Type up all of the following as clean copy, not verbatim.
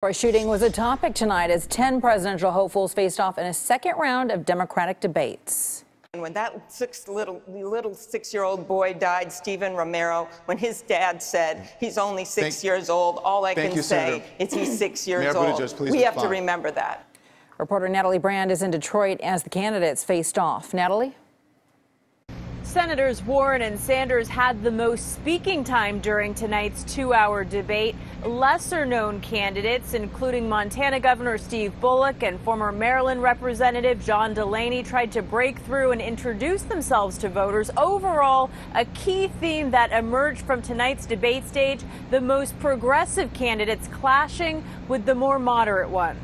A shooting was a topic tonight as 10 presidential hopefuls faced off in a second round of Democratic debates. And when that little six-year-old boy died, Stephen Romero, when his dad said he's only 6 years old, all I can say is he's 6 years old. We have to remember that. Reporter Natalie Brand is in Detroit as the candidates faced off. Natalie? Senators Warren and Sanders had the most speaking time during tonight's 2-hour debate. Lesser-known candidates, including Montana Governor Steve Bullock and former Maryland Representative John Delaney, tried to break through and introduce themselves to voters. Overall, a key theme that emerged from tonight's debate stage, the most progressive candidates clashing with the more moderate ones.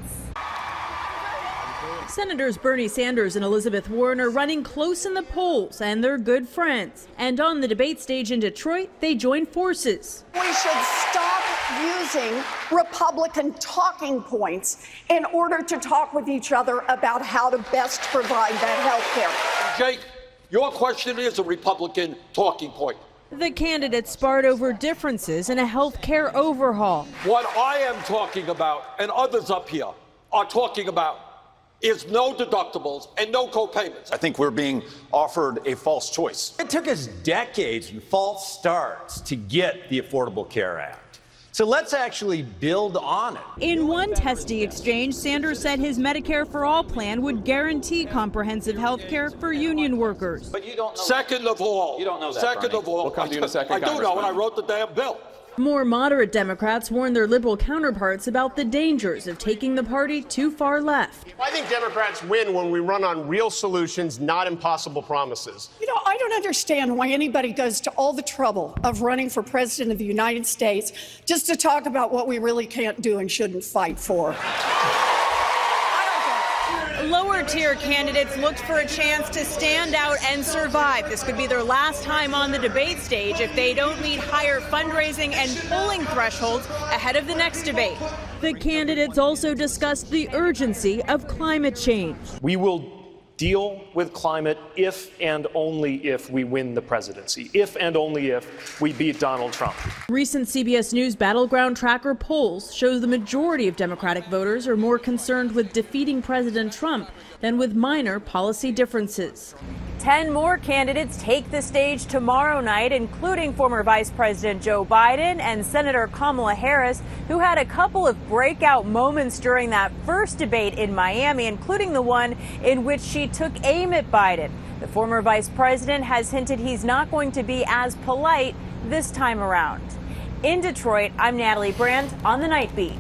Senators Bernie Sanders and Elizabeth Warren are running close in the polls, and they're good friends. And on the debate stage in Detroit, they join forces. We should stop using Republican talking points in order to talk with each other about how to best provide that health care. Jake, your question is a Republican talking point. The candidates sparred over differences in a health care overhaul. What I am talking about, and others up here are talking about, is no deductibles and no co-payments. I think we're being offered a false choice. It took us decades and false starts to get the Affordable Care Act. So let's actually build on it. In one testy exchange, Sanders said his Medicare for All plan would guarantee comprehensive health care for union workers. But you don't know. Second of all, you don't know that, second Bernie. of all, We'll come to you in a second, I do know, and I wrote the damn bill. More moderate Democrats warned their liberal counterparts about the dangers of taking the party too far left. I think Democrats win when we run on real solutions, not impossible promises. You know, I don't understand why anybody goes to all the trouble of running for president of the United States just to talk about what we really can't do and shouldn't fight for. Lower-tier candidates looked for a chance to stand out and survive. This could be their last time on the debate stage if they don't meet higher fundraising and polling thresholds ahead of the next debate. The candidates also discussed the urgency of climate change. We will deal with climate if and only if we win the presidency, if and only if we beat Donald Trump. Recent CBS News Battleground Tracker polls show the majority of Democratic voters are more concerned with defeating President Trump than with minor policy differences. 10 more candidates take the stage tomorrow night, including former Vice President Joe Biden and Senator Kamala Harris, who had a couple of breakout moments during that first debate in Miami, including the one in which she took aim at Biden. The former vice president has hinted he's not going to be as polite this time around. In Detroit, I'm Natalie Brand on the Night Beat.